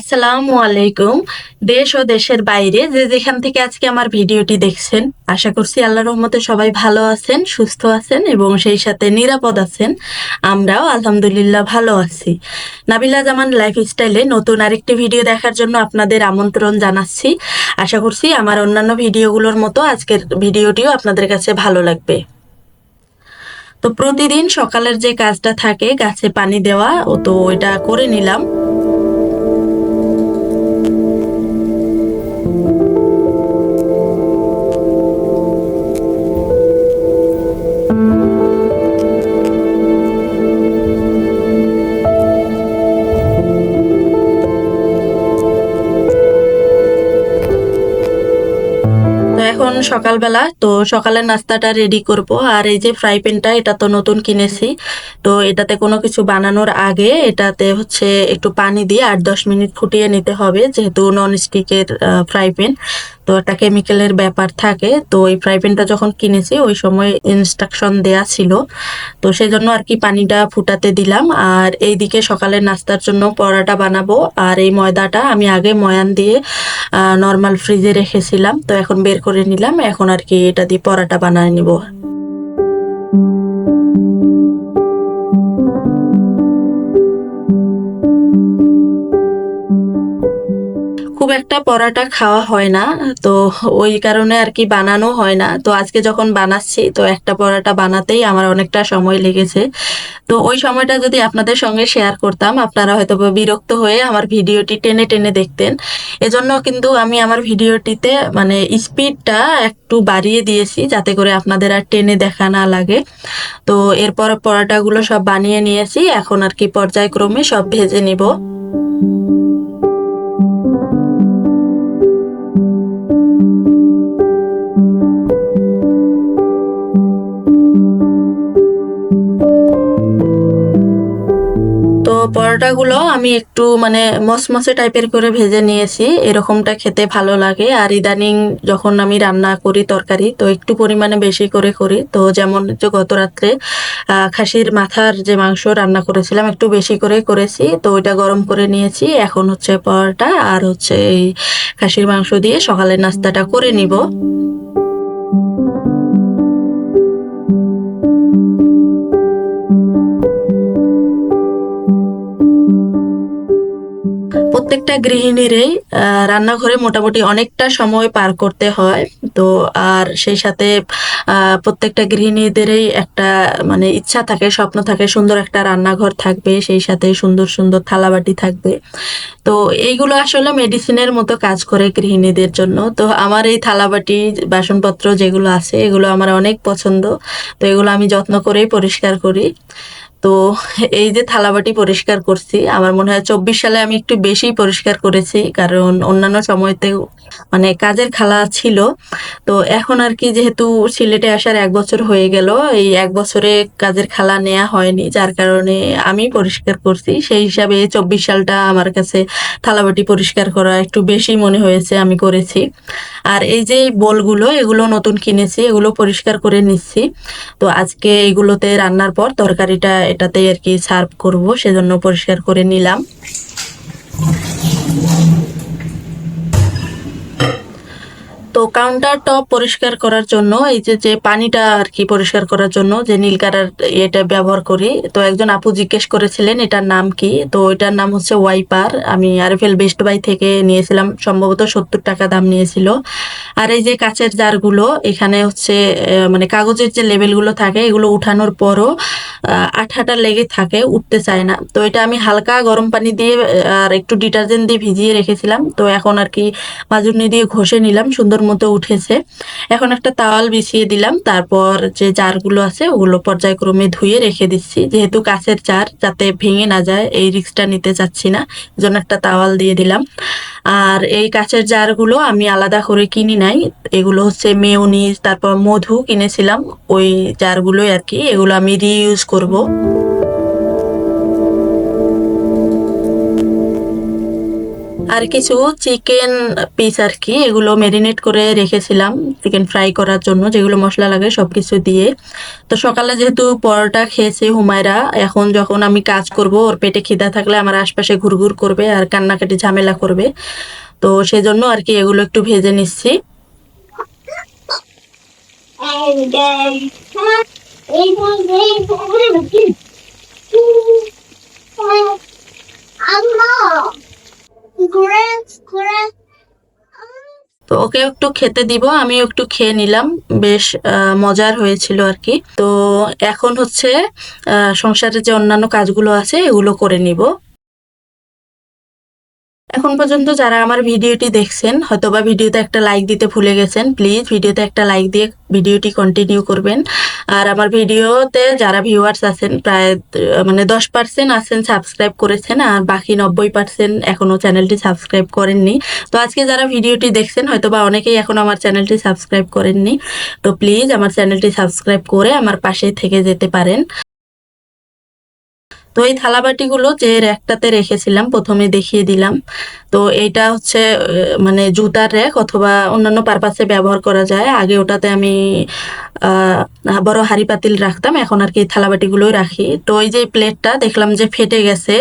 আসসালামু আলাইকুম। দেশ ও দেশের বাইরে যে যেখান থেকে আজকে আমার ভিডিওটি দেখছেন, আশা করছি আল্লাহর রহমতে সবাই ভালো আছেন, সুস্থ আছেন এবং সেই সাথে নিরাপদ আছেন। আমরাও আলহামদুলিল্লাহ ভালো আছি। নাবিলা জামান লাইফস্টাইলে নতুন আরেকটি ভিডিও দেখার জন্য আপনাদের আমন্ত্রণ জানাচ্ছি। আশা করছি আমার অন্যান্য ভিডিওগুলোর মতো আজকের ভিডিওটিও আপনাদের কাছে ভালো লাগবে। তো প্রতিদিন সকালের যে কাজটা থাকে গাছে পানি দেওয়া, তো ওইটা করে নিলাম। তো এখন সকালবেলা, তো সকালের নাস্তাটা রেডি করব। আর এই যে ফ্রাই প্যানটা, এটা তো নতুন কিনেছি। তো এটাতে কোনো কিছু বানানোর আগে এটাতে হচ্ছে একটু পানি দিয়ে 8-10 মিনিট ফুটিয়ে নিতে হবে, যেহেতু নন স্টিকের ফ্রাই প্যান। তো একটা কেমিক্যালের ব্যাপার থাকে। তো এই ফ্রাই প্যানটা যখন কিনেছি ওই সময় ইনস্ট্রাকশন দেয়া ছিল, তো সেই জন্য আর কি পানিটা ফুটাতে দিলাম। আর এইদিকে সকালের নাস্তার জন্য পরোটা বানাবো। আর এই ময়দাটা আমি আগে ময়ান দিয়ে নর্মাল ফ্রিজে রেখেছিলাম, তো এখন বের করে নিলাম। এখন আর কি এটা দিয়ে পরোটা বানায় নিব। খুব একটা পরাটা খাওয়া হয় না, তো ওই কারণে আর কি বানানো হয় না। তো আজকে যখন বানাচ্ছি, তো একটা পরাটা বানাতেই আমার অনেকটা সময় লেগেছে। তো ওই সময়টা যদি আপনাদের সঙ্গে শেয়ার করতাম, আপনারা হয়তো বা বিরক্ত হয়ে আমার ভিডিওটি টেনে টেনে দেখতেন। এজন্য কিন্তু আমি আমার ভিডিওটিতে মানে স্পিডটা একটু বাড়িয়ে দিয়েছি, যাতে করে আপনাদের আর টেনে দেখা না লাগে। তো এরপর পরাটাগুলো সব বানিয়ে নিয়েছি, এখন আর কি পর্যায়ক্রমে সব ভেজে নিব। তো পরোটাগুলো আমি একটু মানে মচমচে টাইপের করে ভেজে নিয়েছি, এরকমটা খেতে ভালো লাগে। আর ইদানিং যখন আমি রান্না করি তরকারি, তো একটু পরিমাণে বেশি করে করি। তো যেমন যে গত রাত্রে খাসির মাথার যে মাংস রান্না করেছিলাম, একটু বেশি করে করেছি, তো ওইটা গরম করে নিয়েছি। এখন হচ্ছে পরোটা আর হচ্ছে এই খাসির মাংস দিয়ে সকালের নাস্তাটা করে নিব। প্রত্যেকটা গৃহিণীরই রান্নাঘরে মোটামুটি অনেকটা সময় পার করতে হয়। তো আর সেই সাথে প্রত্যেকটা গৃহিণীদেরই একটা মানে ইচ্ছা থাকে, স্বপ্ন থাকে, সুন্দর একটা রান্নাঘর থাকবে, সেই সাথে সুন্দর সুন্দর থালাবাটি থাকবে। তো এইগুলো আসলে মেডিসিনের মতো কাজ করে গৃহিণীদের জন্য। তো আমার এই থালাবাটি, বাসনপত্র যেগুলো আছে, এগুলো আমার অনেক পছন্দ। তো এগুলো আমি যত্ন করেই পরিষ্কার করি। তো এই যে থালাবাটি পরিষ্কার করছি, আমার মনে হয় 24 সালে আমি একটু বেশি পরিষ্কার করেছি, কারণ অন্যান্য সময়তেও মানে কাজের খালা ছিল। তো এখন আর কি যেহেতু সিলেটে আসার 1 বছর হয়ে গেল, এই 1 বছরে কাজের খালা নেওয়া হয়নি, যার কারণে আমি পরিষ্কার করছি। সেই হিসাবে 24 সালটা আমার কাছে থালাবাটি পরিষ্কার করা একটু বেশি মনে হয়েছে, আমি করেছি। আর এই যে বোলগুলো, এগুলো নতুন কিনেছি, এগুলো পরিষ্কার করে নিচ্ছি। তো আজকে এগুলোতে রান্নার পর তরকারিটা এটাতেই আর কি সার্ভ করব, সেজন্য পরিষ্কার করে নিলাম। তো কাউন্টার টপ পরিষ্কার করার জন্য এই যে যে পানিটা আর কি পরিষ্কার করার জন্য যে নীল কালার এটা ব্যবহার করি। তো একজন আপু জিজ্ঞেস করেছিলেন এটার নাম কি, তো এটার নাম হচ্ছে ওয়াইপার। আমি আরএফএল বেস্ট বাই থেকে নিয়েছিলাম, সম্ভবত 70 টাকা দাম নিয়েছিল। আর এই যে কাচের জারগুলো, এখানে হচ্ছে মানে কাগজের যে লেবেলগুলো থাকে, এগুলো উঠানোর পরও আঠাটা লেগে থাকে, উঠতে চায় না। তো এটা আমি হালকা গরম পানি দিয়ে আর একটু ডিটারজেন্ট দিয়ে ভিজিয়ে রেখেছিলাম। তো এখন আর কি মাজুনি দিয়ে ঘষে নিলাম, সুন্দর মতো উঠেছে। এখন একটা তাওয়াল বিছিয়ে দিলাম, তারপর যে জারগুলো আছে ওগুলো পর্যায়ক্রমে ধুয়ে রেখে দিচ্ছি। যেহেতু কাঁচের জার, যাতে ভেঙে না যায় এই রিস্কটা নিতে চাচ্ছি না, এজন্য একটা তাওয়াল দিয়ে দিলাম। আর এই কাঁচের জারগুলো আমি আলাদা করে কিনি নাই, এগুলো হচ্ছে মেয়োনিজ তারপর মধু কিনেছিলাম, ওই জারগুলোই আর কি, এগুলো আমি রিইউজ করব। আর আর কিছু চিকেন পিস আর কি, এগুলো ম্যারিনেট করে রেখেছিলাম চিকেন ফ্রাই করার জন্য, যেগুলো মশলা লাগে সবকিছু দিয়ে। তো সকালে যেহেতু পরোটা খেয়েছে হুমায়রা, এখন যখন আমি কাজ করব ওর পেটে খিদা থাকলে আমার আশপাশে ঘুরঘুর করবে আর কান্নাকাটি ঝামেলা করবে। তো সেজন্য আর কি এগুলো একটু ভেজে নিচ্ছি। তো ওকে একটু খেতে দিব, আমিও একটু খেয়ে নিলাম, বেশ মজার হয়েছিল আর কি। তো এখন হচ্ছে সংসারের যে অন্যান্য কাজগুলো আছে এগুলো করে নিব। এখন পর্যন্ত যারা আমার ভিডিওটি দেখছেন হয়তোবা ভিডিওতে একটা লাইক দিতে ভুলে গেছেন, প্লিজ ভিডিওতে একটা লাইক দিয়ে ভিডিওটি কন্টিনিউ করবেন। আর আমার ভিডিওতে যারা ভিউয়ার্স আছেন প্রায় মানে 10% আছেন সাবস্ক্রাইব করেছেন, আর বাকি 90% এখনো চ্যানেলটি সাবস্ক্রাইব করেননি। তো আজকে যারা ভিডিওটি দেখছেন হয়তোবা অনেকেই এখন আমার চ্যানেলটি সাবস্ক্রাইব করেননি, তো প্লিজ আমার চ্যানেলটি সাবস্ক্রাইব করে আমার পাশে থেকে যেতে পারেন। তো এই থালাবাটিগুলো যে র্যাকটাতে রেখেছিলাম প্রথমে দেখিয়ে দিলাম। তো এইটা হচ্ছে মানে জুতার র্যাক অথবা অন্যান্য পারপাসে ব্যবহার করা যায়। আগে ওটাতে আমি বড় হাঁড়ি পাতিল রাখতাম, এখন আর কি থালাবাটিগুলোই রাখি। তো এই যে প্লেটটা দেখলাম যে ফেটে গেছে,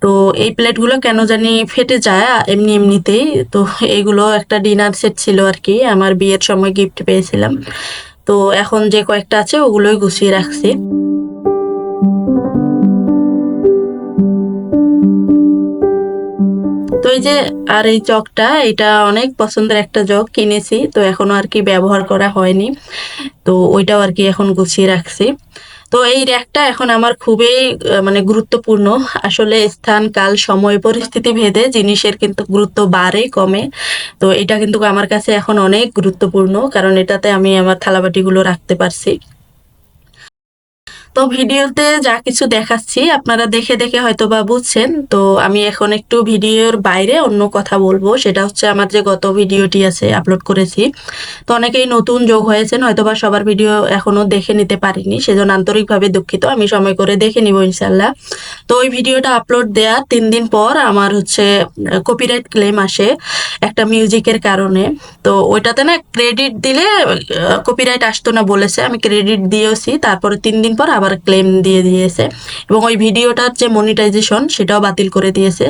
তো এই প্লেটগুলো কেন জানি ফেটে যায় এমনি এমনিতেই। তো এইগুলো একটা ডিনার সেট ছিল আর কি, আমার বিয়ের সময় গিফট পেয়েছিলাম। তো এখন যে কয়েকটা আছে ওগুলোই গুছিয়ে রাখছি। তো এই যে আর এই জগটা, এটা অনেক পছন্দের একটা জগ কিনেছি, তো এখনো আর কি ব্যবহার করা হয়নি, তো ওইটাও আর কি এখন গুছিয়ে রাখছি। তো এই র্যাকটা এখন আমার খুবই মানে গুরুত্বপূর্ণ। আসলে স্থান কাল সময় পরিস্থিতি ভেদে জিনিসের কিন্তু গুরুত্ব বাড়ে কমে। তো এটা কিন্তু আমার কাছে এখন অনেক গুরুত্বপূর্ণ, কারণ এটাতে আমি আমার থালাবাটিগুলো রাখতে পারছি। তো ভিডিওতে যা কিছু দেখাচ্ছি আপনারা দেখে দেখে হয়তোবা বুঝছেন। তো আমি এখন একটু ভিডিওর বাইরে অন্য কথা বলবো, সেটা হচ্ছে আমার যে গত ভিডিওটি আছে আপলোড করেছি। তো অনেকেই নতুন যোগ হয়েছেন, হয়তোবা সবার ভিডিও এখনো দেখে নিতে পারিনি, সেজন্য আন্তরিকভাবে দুঃখিত। আমি সময় করে দেখে নিব ইনশাল্লাহ। তো ওই ভিডিওটা আপলোড দেওয়ার 3 দিন পর আমার হচ্ছে কপিরাইট ক্লেম আসে একটা মিউজিকের কারণে। তো ওইটাতে না ক্রেডিট দিলে কপিরাইট আসতো না বলেছে, আমি ক্রেডিট দিয়েছি, তারপরে 3 দিন পর আবার ক্লেম দিয়ে দিয়েছে, এবং ওই ভিডিওটার যে মনিটাইজেশন সেটাও বাতিল করে দিয়েছে।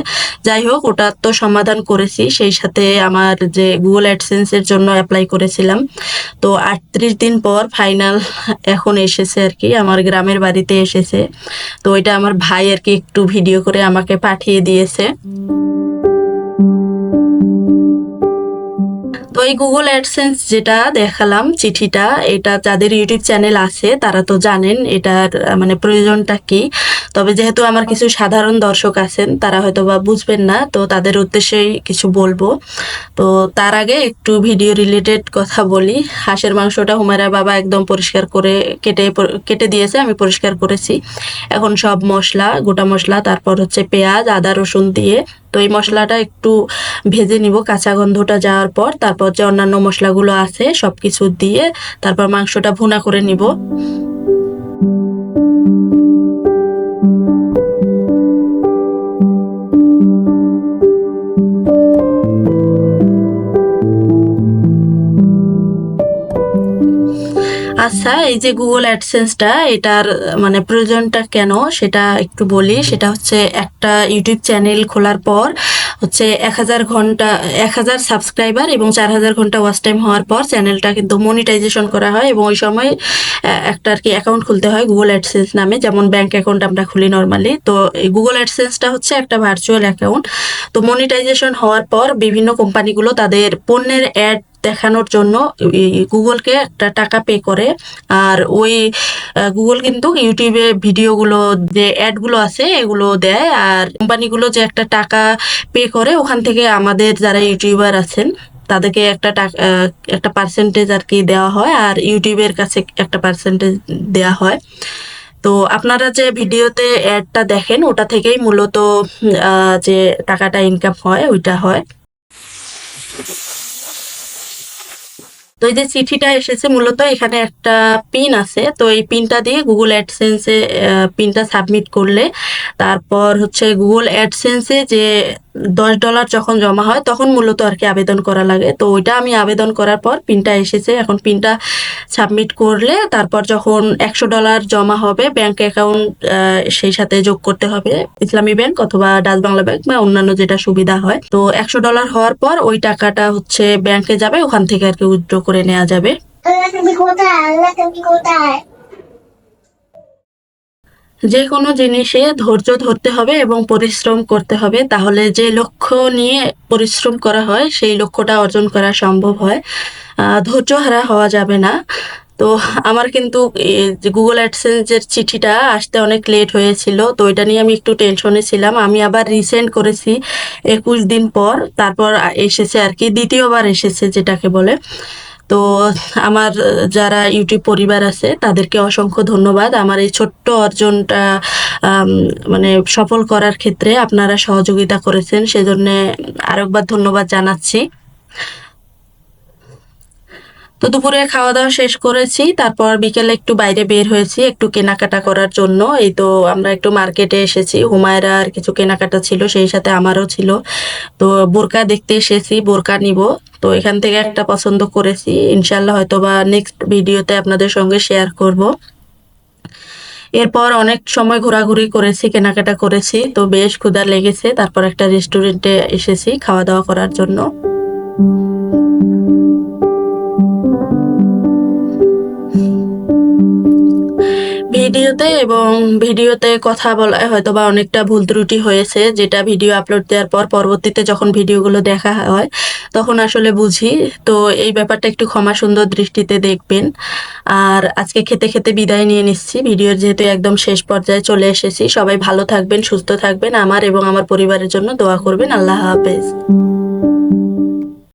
যাই হোক, ওটা তো সমাধান করেছি, সেই সাথে আমার যে গুগল অ্যাডসেন্সের জন্য অ্যাপ্লাই করেছিলাম, তো 38 দিন পর ফাইনাল এখন এসেছে আর কি, আমার গ্রামের বাড়িতে এসেছে। তো ওইটা আমার ভাই আর কি একটু ভিডিও করে আমাকে পাঠিয়ে দিয়েছে। তো এই গুগল অ্যাডসেন্স যেটা দেখালাম চিঠিটা, এটা যাদের ইউটিউব চ্যানেল আছে তারা তো জানেন এটার মানে প্রয়োজনটা কি। তবে যেহেতু আমার কিছু সাধারণ দর্শক আছেন তারা হয়তো বা বুঝবেন না, তো তাদের উদ্দেশ্যেই কিছু বলবো। তো তার আগে একটু ভিডিও রিলেটেড কথা বলি। হাঁসের মাংসটা হুমায়রার বাবা একদম পরিষ্কার করে কেটে দিয়েছে, আমি পরিষ্কার করেছি। এখন সব মশলা, গোটা মশলা, তারপর হচ্ছে পেঁয়াজ আদা রসুন দিয়ে, তো এই মশলাটা একটু ভেজে নিব কাঁচা গন্ধটা যাওয়ার পর, তারপর যে অন্যান্য মশলাগুলো আছে সবকিছু দিয়ে তারপর মাংসটা ভুনা করে নিব। আচ্ছা, এই যে গুগল অ্যাডসেন্সটা এটার মানে প্রয়োজনটা কেন সেটা একটু বলি। সেটা হচ্ছে একটা ইউটিউব চ্যানেল খোলার পর হচ্ছে 1000 ঘন্টা 1000 সাবস্ক্রাইবার এবং 4000 ঘন্টা ওয়াচ টাইম হওয়ার পর চ্যানেলটা কিন্তু মনিটাইজেশন করা হয়, এবং ওই সময় একটা আর কি অ্যাকাউন্ট খুলতে হয় গুগল অ্যাডসেন্স নামে, যেমন ব্যাংক অ্যাকাউন্ট আমরা খুলি নর্মালি। তো এই গুগল অ্যাডসেন্সটা হচ্ছে একটা ভার্চুয়াল অ্যাকাউন্ট। তো মনিটাইজেশন হওয়ার পর বিভিন্ন কোম্পানিগুলো তাদের পণ্যের অ্যাড দেখানোর জন্য গুগলকে একটা টাকা পে করে। আর ওই গুগল কিন্তু ইউটিউবে ভিডিওগুলো যে অ্যাডগুলো আছে এগুলো দেয়, আর কোম্পানিগুলো যে একটা টাকা পে করে ওখান থেকে আমাদের যারা ইউটিউবার আছেন তাদেরকে একটা পার্সেন্টেজ আর কি দেওয়া হয়, আর ইউটিউবের কাছে একটা পার্সেন্টেজ দেওয়া হয়। তো আপনারা যে ভিডিওতে অ্যাডটা দেখেন ওটা থেকেই মূলত যে টাকাটা ইনকাম হয় ওইটা হয়। তো এই যে চিঠিটা এসেছে মূলত এখানে একটা পিন আছে, তো এই পিনটা দিয়ে গুগল অ্যাডসেন্সে পিনটা সাবমিট করলে তারপর হচ্ছে গুগল অ্যাডসেন্সে যে $10 যখন জমা হয় তখন মূলত আর কি আবেদন করা লাগে। তো ওইটা আমি আবেদন করার পর পিনটা এসেছে। এখন পিনটা সাবমিট করলে তারপর যখন $100 জমা হবে ব্যাংক অ্যাকাউন্ট সেই সাথে যোগ করতে হবে ইসলামী ব্যাংক অথবা ডাচ বাংলা ব্যাংক বা অন্যান্য যেটা সুবিধা হয়। তো $100 হওয়ার পর ওই টাকাটা হচ্ছে ব্যাংকে যাবে, ওখান থেকে আর কি উইথড্র করে নেওয়া যাবে। যে কোনো জিনিসে ধৈর্য ধরতে হবে এবং পরিশ্রম করতে হবে, তাহলে যে লক্ষ্য নিয়ে পরিশ্রম করা হয় সেই লক্ষ্যটা অর্জন করা সম্ভব হয়। ধৈর্যহারা হওয়া যাবে না। তো আমার কিন্তু যে গুগল অ্যাডসেন্সের চিঠিটা আসতে অনেক লেট হয়েছিল, তো এটা নিয়ে আমি একটু টেনশনে ছিলাম। আমি আবার রিসেন্ড করেছি 21 দিন পর, তারপর এসেছে আর কি, দ্বিতীয়বার এসেছে যেটাকে বলে। তো আমার যারা ইউটিউব পরিবার আছে তাদেরকে অসংখ্য ধন্যবাদ। আমার এই ছোট্ট অর্জনটা আম মানে সফল করার ক্ষেত্রে আপনারা সহযোগিতা করেছেন, সেজন্যে আরেকবার ধন্যবাদ জানাচ্ছি। তো দুপুরে খাওয়া-দাওয়া শেষ করেছি। তারপর বিকেলে একটু বাইরে বের হয়েছি একটু কেনাকাটা করার জন্য। এই তো আমরা একটু মার্কেটে এসেছি। হুমায়রার কিছু কেনাকাটা ছিল, সেই সাথে আমারও ছিল। তো বোরকা দেখতে এসেছি, বোরকা নিবো। তো এখান থেকে একটা পছন্দ করেছি। ইনশাআল্লাহ হয়তোবা নেক্সট ভিডিওতে আপনাদের সঙ্গে শেয়ার করব। এরপর অনেক সময় ঘোরাঘুরি করেছি, কেনাকাটা করেছি। তো বেশ ক্ষুধা লেগেছে। তারপর একটা রেস্টুরেন্টে এসেছি খাওয়া-দাওয়া করার জন্য। ভিডিওতে কথা বলায় হয়তোবা অনেকটা ভুল ত্রুটি হয়েছে, যেটা ভিডিও আপলোড দেওয়ার পর পরবর্তীতে যখন ভিডিওগুলো দেখা হয় তখন আসলে বুঝি। তো এই ব্যাপারটা একটু ক্ষমা সুন্দর দৃষ্টিতে দেখবেন। আর আজকে খেতে বিদায় নিয়ে নিচ্ছি। ভিডিওর যেহেতু একদম শেষ পর্যায়ে চলে এসেছি। সবাই ভালো থাকবেন, সুস্থ থাকবেন। আমার এবং আমার পরিবারের জন্য দোয়া করবেন। আল্লাহ হাফেজ।